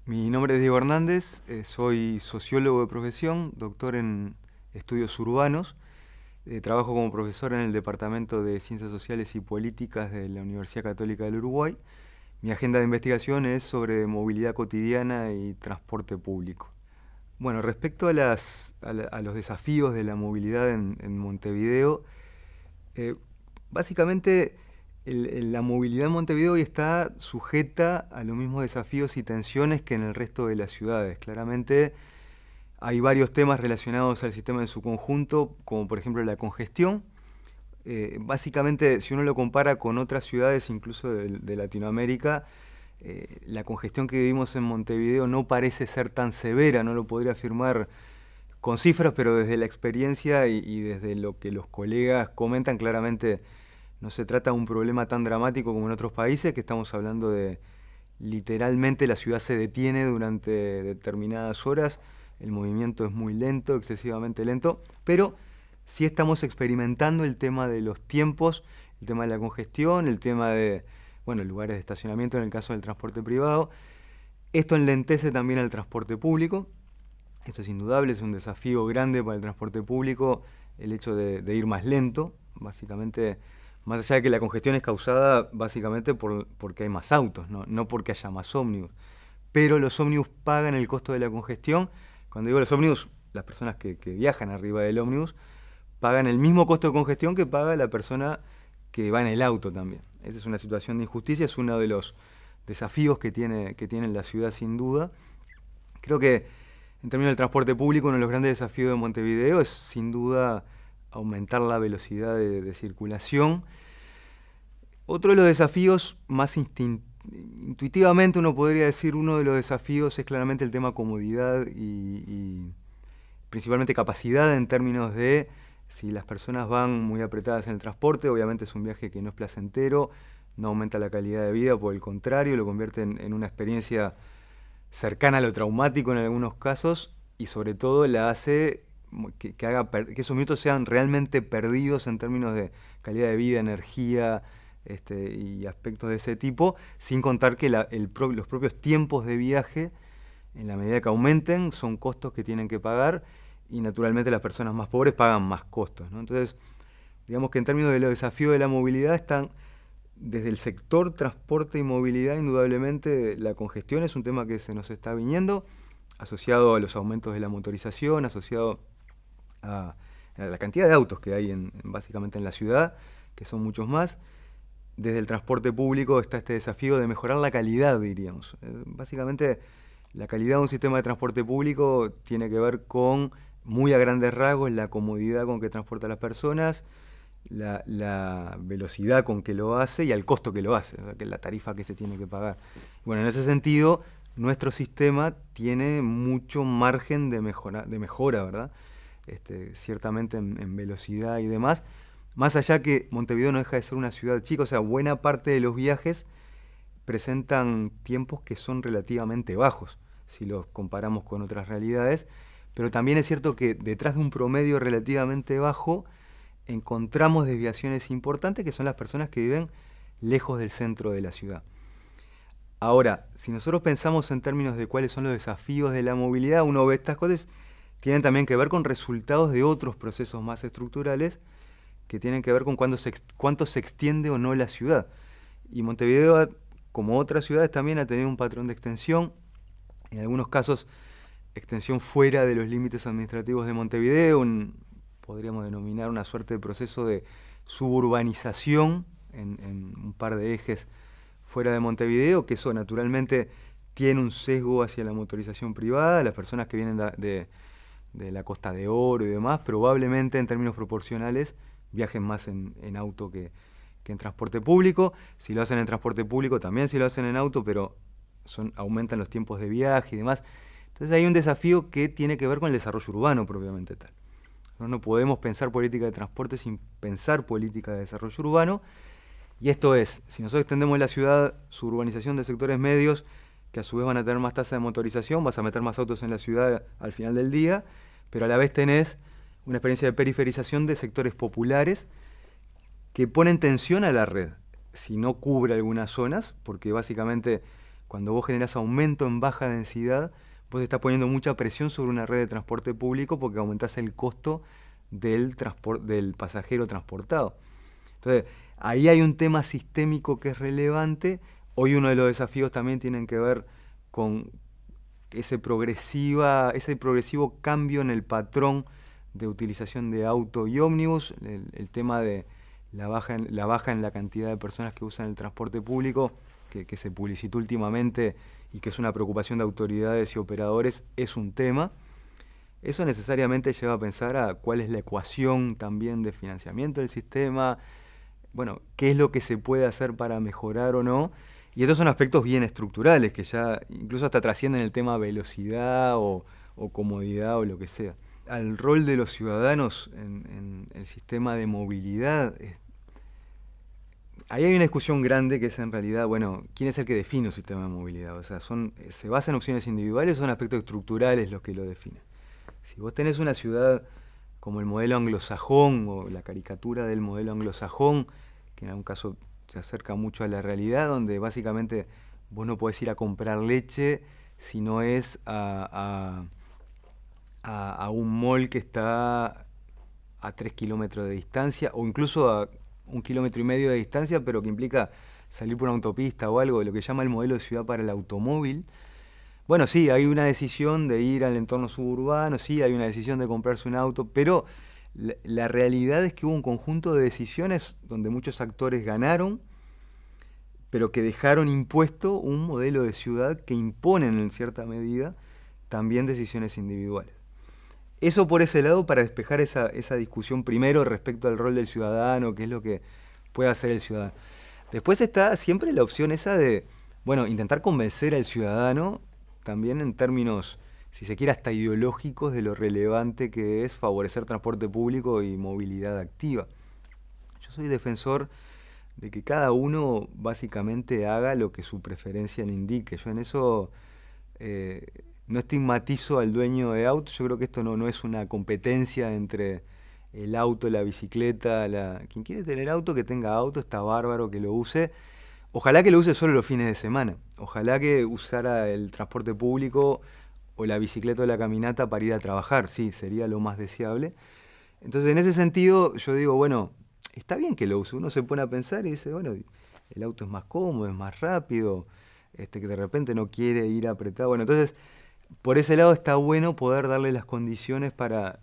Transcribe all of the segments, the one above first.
Mi nombre es Diego Hernández, soy sociólogo de profesión, doctor en estudios urbanos. Trabajo como profesor en el Departamento de Ciencias Sociales y Políticas de la Universidad Católica del Uruguay. Mi agenda de investigación es sobre movilidad cotidiana y transporte público. Bueno, respecto a los desafíos de la movilidad en Montevideo, eh, básicamente la movilidad en Montevideo hoy está sujeta a los mismos desafíos y tensiones que en el resto de las ciudades. Claramente hay varios temas relacionados al sistema en su conjunto, como por ejemplo la congestión. Básicamente, si uno lo compara con otras ciudades, incluso de Latinoamérica, la congestión que vivimos en Montevideo no parece ser tan severa, no lo podría afirmar con cifras, pero desde la experiencia y desde lo que los colegas comentan, claramente no se trata de un problema tan dramático como en otros países, que estamos hablando de literalmente la ciudad se detiene durante determinadas horas, el movimiento es muy lento, excesivamente lento, pero sí estamos experimentando el tema de los tiempos, el tema de la congestión, el tema de, bueno, lugares de estacionamiento en el caso del transporte privado. Esto enlentece también al transporte público. Esto es indudable, es un desafío grande para el transporte público, el hecho de ir más lento, básicamente, más allá de que la congestión es causada básicamente porque hay más autos, no porque haya más ómnibus. Pero los ómnibus pagan el costo de la congestión. Cuando digo los ómnibus, las personas que viajan arriba del ómnibus pagan el mismo costo de congestión que paga la persona que va en el auto también. Esa es una situación de injusticia, es uno de los desafíos que tiene la ciudad sin duda. Creo que en términos del transporte público, uno de los grandes desafíos de Montevideo es sin duda aumentar la velocidad de circulación. Otro de los desafíos más intuitivamente uno podría decir, uno de los desafíos es claramente el tema comodidad y principalmente capacidad en términos de si las personas van muy apretadas en el transporte, obviamente es un viaje que no es placentero, no aumenta la calidad de vida, por el contrario, lo convierte en una experiencia cercana a lo traumático en algunos casos y sobre todo la hace que esos minutos sean realmente perdidos en términos de calidad de vida, energía y aspectos de ese tipo, sin contar que los propios tiempos de viaje, en la medida que aumenten, son costos que tienen que pagar y naturalmente las personas más pobres pagan más costos, ¿no? Entonces, digamos que en términos de los desafíos de la movilidad están desde el sector transporte y movilidad, indudablemente la congestión es un tema que se nos está viniendo, asociado a los aumentos de la motorización, asociado a la cantidad de autos que hay básicamente en la ciudad, que son muchos más. Desde el transporte público está este desafío de mejorar la calidad, diríamos. Básicamente, la calidad de un sistema de transporte público tiene que ver con, muy a grandes rasgos, la comodidad con que transporta a las personas, la velocidad con que lo hace y al costo que lo hace, o sea, que la tarifa que se tiene que pagar. Bueno, en ese sentido, nuestro sistema tiene mucho margen de mejora, ¿verdad? Ciertamente en velocidad y demás. Más allá que Montevideo no deja de ser una ciudad chica, o sea, buena parte de los viajes presentan tiempos que son relativamente bajos, si los comparamos con otras realidades, pero también es cierto que detrás de un promedio relativamente bajo encontramos desviaciones importantes que son las personas que viven lejos del centro de la ciudad. Ahora, si nosotros pensamos en términos de cuáles son los desafíos de la movilidad, uno ve estas cosas, tienen también que ver con resultados de otros procesos más estructurales que tienen que ver con cuánto se extiende o no la ciudad. Y Montevideo, como otras ciudades, también ha tenido un patrón de extensión, en algunos casos extensión fuera de los límites administrativos de Montevideo, podríamos denominar una suerte de proceso de suburbanización en un par de ejes fuera de Montevideo, que eso naturalmente tiene un sesgo hacia la motorización privada. Las personas que vienen de la Costa de Oro y demás, probablemente en términos proporcionales viajen más en auto que en transporte público. Si lo hacen en transporte público, también si lo hacen en auto, pero aumentan los tiempos de viaje y demás. Entonces hay un desafío que tiene que ver con el desarrollo urbano propiamente tal. No podemos pensar política de transporte sin pensar política de desarrollo urbano. Y esto es, si nosotros extendemos la ciudad, su urbanización de sectores medios, que a su vez van a tener más tasa de motorización, vas a meter más autos en la ciudad al final del día, pero a la vez tenés una experiencia de periferización de sectores populares que ponen tensión a la red si no cubre algunas zonas, porque básicamente cuando vos generás aumento en baja densidad, vos estás poniendo mucha presión sobre una red de transporte público porque aumentás el costo del pasajero transportado. Entonces, ahí hay un tema sistémico que es relevante. Hoy uno de los desafíos también tienen que ver con ese progresivo cambio en el patrón de utilización de auto y ómnibus, el tema de la baja en la cantidad de personas que usan el transporte público, que se publicitó últimamente y que es una preocupación de autoridades y operadores, es un tema. Eso necesariamente lleva a pensar a cuál es la ecuación también de financiamiento del sistema, bueno, qué es lo que se puede hacer para mejorar o no. Y estos son aspectos bien estructurales que ya incluso hasta trascienden el tema velocidad o comodidad o lo que sea. Al rol de los ciudadanos en el sistema de movilidad, ahí hay una discusión grande que es en realidad, bueno, ¿quién es el que define un sistema de movilidad? O sea, ¿se basa en opciones individuales o son aspectos estructurales los que lo definen? Si vos tenés una ciudad como el modelo anglosajón o la caricatura del modelo anglosajón, que en algún caso se acerca mucho a la realidad, donde básicamente vos no podés ir a comprar leche si no es a un mall que está a 3 kilómetros de distancia, o incluso a 1,5 kilómetros de distancia, pero que implica salir por una autopista o algo, lo que llama el modelo de ciudad para el automóvil. Bueno, sí, hay una decisión de ir al entorno suburbano, sí, hay una decisión de comprarse un auto, pero la realidad es que hubo un conjunto de decisiones donde muchos actores ganaron, pero que dejaron impuesto un modelo de ciudad que imponen en cierta medida también decisiones individuales. Eso por ese lado para despejar esa discusión primero respecto al rol del ciudadano, qué es lo que puede hacer el ciudadano. Después está siempre la opción esa de, bueno, intentar convencer al ciudadano también en términos, si se quiere, hasta ideológicos de lo relevante que es favorecer transporte público y movilidad activa. Yo soy defensor de que cada uno básicamente haga lo que su preferencia le indique. Yo en eso no estigmatizo al dueño de auto. Yo creo que esto no es una competencia entre el auto, la bicicleta. Quien quiere tener auto, que tenga auto, está bárbaro, que lo use. Ojalá que lo use solo los fines de semana. Ojalá que usara el transporte público o la bicicleta o la caminata para ir a trabajar. Sí, sería lo más deseable. Entonces, en ese sentido, yo digo, bueno, está bien que lo use. Uno se pone a pensar y dice, bueno, el auto es más cómodo, es más rápido, que de repente no quiere ir apretado. Bueno, entonces, por ese lado está bueno poder darle las condiciones para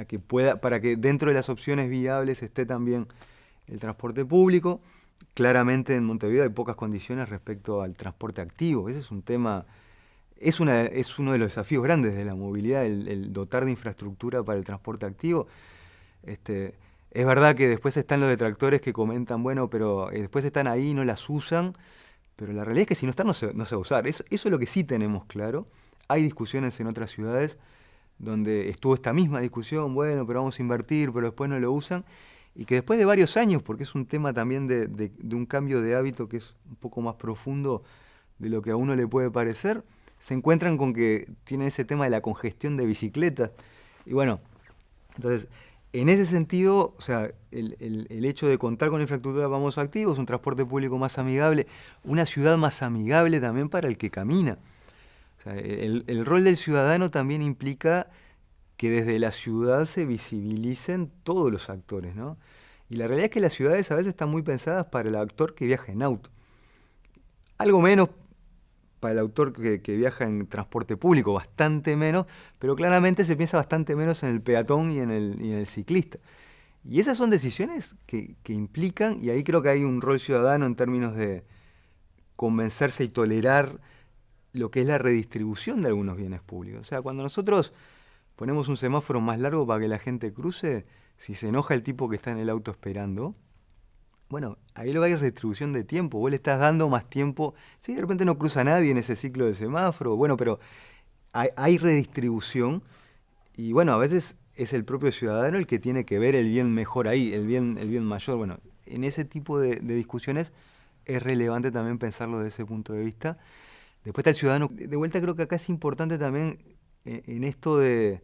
que dentro de las opciones viables esté también el transporte público. Claramente en Montevideo hay pocas condiciones respecto al transporte activo. Ese es un tema, es uno de los desafíos grandes de la movilidad, el dotar de infraestructura para el transporte activo. Es verdad que después están los detractores que comentan, bueno, pero después están ahí y no las usan, pero la realidad es que si no están no se va a usar. Eso es lo que sí tenemos claro. Hay discusiones en otras ciudades donde estuvo esta misma discusión, bueno, pero vamos a invertir, pero después no lo usan, y que después de varios años, porque es un tema también de un cambio de hábito que es un poco más profundo de lo que a uno le puede parecer, se encuentran con que tienen ese tema de la congestión de bicicletas. Y bueno, entonces, en ese sentido, o sea, el hecho de contar con infraestructura para modos activos, un transporte público más amigable, una ciudad más amigable también para el que camina. O sea, el rol del ciudadano también implica que desde la ciudad se visibilicen todos los actores, ¿no? Y la realidad es que las ciudades a veces están muy pensadas para el actor que viaja en auto. Algo menos para el autor que viaja en transporte público, bastante menos, pero claramente se piensa bastante menos en el peatón y en el ciclista. Y esas son decisiones que implican, y ahí creo que hay un rol ciudadano en términos de convencerse y tolerar lo que es la redistribución de algunos bienes públicos. O sea, cuando nosotros ponemos un semáforo más largo para que la gente cruce, si se enoja el tipo que está en el auto esperando, bueno, ahí lo que hay es redistribución de tiempo, vos le estás dando más tiempo, sí, de repente no cruza nadie en ese ciclo del semáforo, bueno, pero hay redistribución y bueno, a veces es el propio ciudadano el que tiene que ver el bien mejor ahí, el bien mayor. Bueno, en ese tipo de discusiones es relevante también pensarlo desde ese punto de vista. Después está el ciudadano. De vuelta creo que acá es importante también en esto de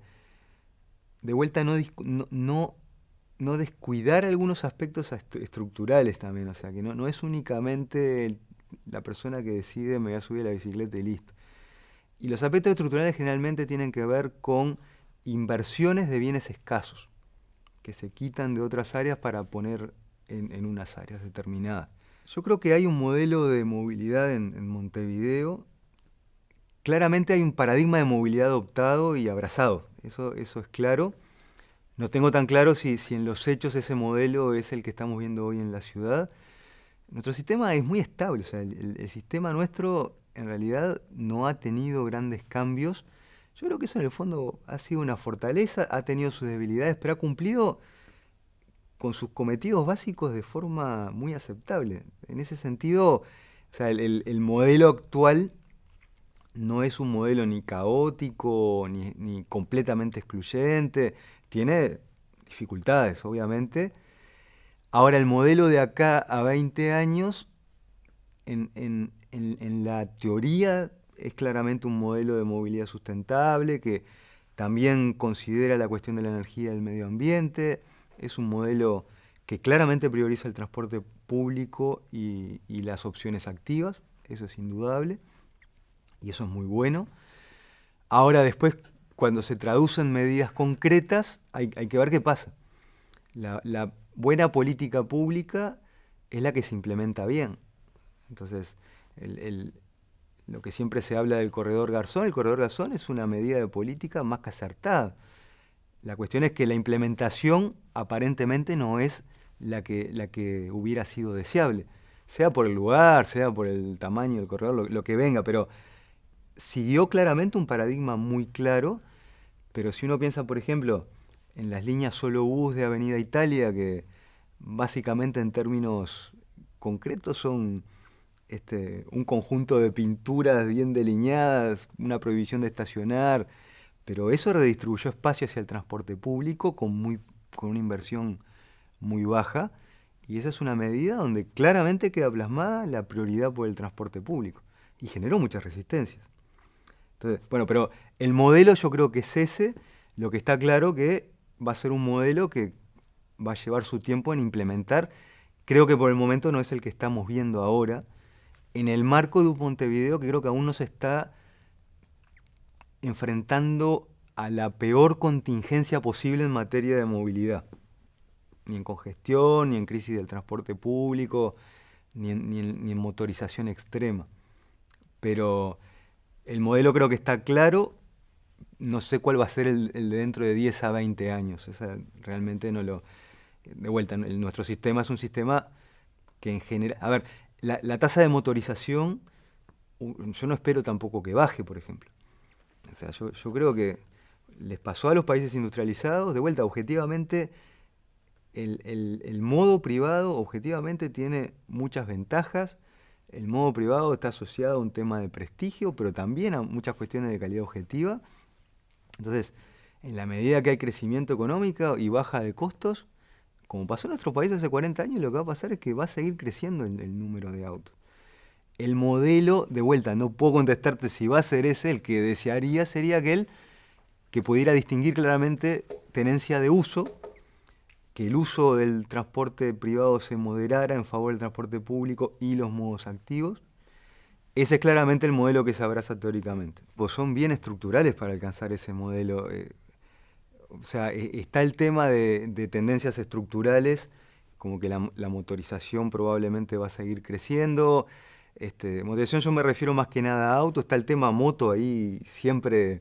vuelta no descuidar algunos aspectos estructurales también. O sea, que no es únicamente la persona que decide me voy a subir a la bicicleta y listo. Y los aspectos estructurales generalmente tienen que ver con inversiones de bienes escasos, que se quitan de otras áreas para poner en unas áreas determinadas. Yo creo que hay un modelo de movilidad en Montevideo. Claramente hay un paradigma de movilidad adoptado y abrazado, eso es claro. No tengo tan claro si en los hechos ese modelo es el que estamos viendo hoy en la ciudad. Nuestro sistema es muy estable, o sea, el sistema nuestro en realidad no ha tenido grandes cambios. Yo creo que eso en el fondo ha sido una fortaleza, ha tenido sus debilidades, pero ha cumplido con sus cometidos básicos de forma muy aceptable. En ese sentido, o sea, el modelo actual no es un modelo ni caótico ni completamente excluyente, tiene dificultades, obviamente. Ahora, el modelo de acá a 20 años, en la teoría, es claramente un modelo de movilidad sustentable que también considera la cuestión de la energía y del medio ambiente. Es un modelo que claramente prioriza el transporte público y las opciones activas, eso es indudable, y eso es muy bueno. Ahora, después, cuando se traducen medidas concretas, hay que ver qué pasa. La buena política pública es la que se implementa bien. Entonces, lo que siempre se habla del corredor Garzón, el corredor Garzón es una medida de política más que acertada. La cuestión es que la implementación aparentemente no es la que hubiera sido deseable, sea por el lugar, sea por el tamaño del corredor, lo que venga, pero siguió claramente un paradigma muy claro. Pero si uno piensa, por ejemplo, en las líneas solo bus de Avenida Italia, que básicamente en términos concretos son un conjunto de pinturas bien delineadas, una prohibición de estacionar, pero eso redistribuyó espacio hacia el transporte público con una inversión muy baja, y esa es una medida donde claramente queda plasmada la prioridad por el transporte público, y generó muchas resistencias. Entonces, bueno, pero el modelo yo creo que es ese. Lo que está claro que va a ser un modelo que va a llevar su tiempo en implementar. Creo que por el momento no es el que estamos viendo ahora, en el marco de un Montevideo que creo que aún no se está enfrentando a la peor contingencia posible en materia de movilidad. Ni en congestión, ni en crisis del transporte público, ni en motorización extrema. Pero el modelo creo que está claro, no sé cuál va a ser el de dentro de 10 a 20 años. Realmente no lo... De vuelta, nuestro sistema es un sistema que en general... A ver, la tasa de motorización, yo no espero tampoco que baje, por ejemplo. O sea, yo creo que les pasó a los países industrializados, de vuelta, objetivamente, el modo privado objetivamente tiene muchas ventajas. El modo privado está asociado a un tema de prestigio, pero también a muchas cuestiones de calidad objetiva. Entonces, en la medida que hay crecimiento económico y baja de costos, como pasó en nuestro país hace 40 años, lo que va a pasar es que va a seguir creciendo el número de autos. El modelo, de vuelta, no puedo contestarte si va a ser ese, el que desearía sería aquel que pudiera distinguir claramente tenencia de uso, que el uso del transporte privado se moderara en favor del transporte público y los modos activos. Ese es claramente el modelo que se abraza teóricamente. Pues son bien estructurales para alcanzar ese modelo. O sea, está el tema de tendencias estructurales, como que la motorización probablemente va a seguir creciendo. Motorización yo me refiero más que nada a auto. Está el tema moto ahí siempre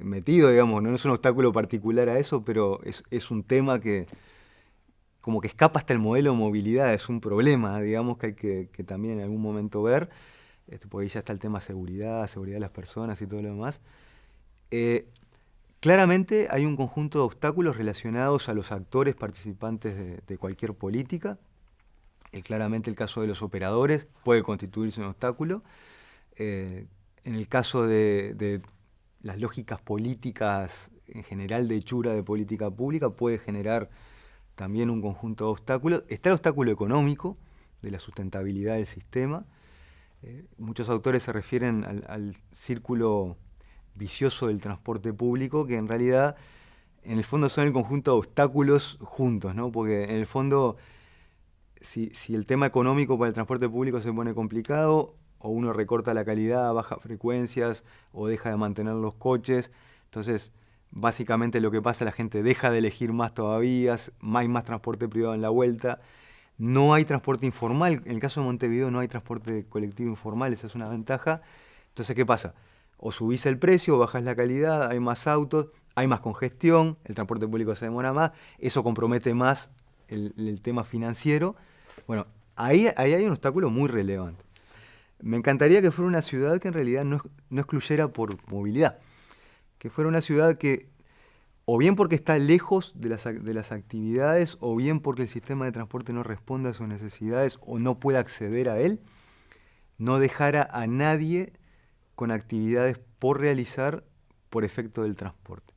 metido, digamos. No es un obstáculo particular a eso, pero es un tema que como que escapa hasta el modelo de movilidad. Es un problema, digamos, que hay que también en algún momento ver. Porque ahí ya está el tema seguridad de las personas y todo lo demás. Claramente hay un conjunto de obstáculos relacionados a los actores participantes de cualquier política. Claramente el caso de los operadores puede constituirse un obstáculo. En el caso de las lógicas políticas en general de hechura de política pública puede generar también un conjunto de obstáculos. Está el obstáculo económico de la sustentabilidad del sistema. Muchos autores se refieren al círculo vicioso del transporte público, que en realidad, en el fondo son el conjunto de obstáculos juntos, ¿no? Porque en el fondo, si el tema económico para el transporte público se pone complicado, o uno recorta la calidad, baja frecuencias, o deja de mantener los coches, entonces básicamente lo que pasa, la gente deja de elegir más todavía, hay más transporte privado en la vuelta, no hay transporte informal, en el caso de Montevideo no hay transporte colectivo informal, esa es una ventaja. Entonces, ¿qué pasa? O subís el precio, o bajás la calidad, hay más autos, hay más congestión, el transporte público se demora más, eso compromete más el tema financiero. Bueno, ahí hay un obstáculo muy relevante. Me encantaría que fuera una ciudad que en realidad no excluyera por movilidad, que fuera una ciudad que, o bien porque está lejos de las actividades, o bien porque el sistema de transporte no responde a sus necesidades o no puede acceder a él, no dejara a nadie con actividades por realizar por efecto del transporte.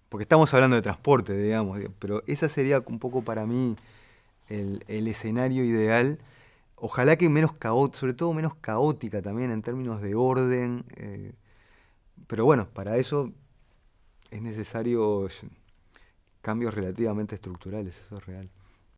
Porque estamos hablando de transporte, digamos, pero esa sería un poco para mí el escenario ideal. Ojalá que menos caótica, sobre todo menos caótica también en términos de orden. Pero bueno, para eso es necesario cambios relativamente estructurales, eso es real.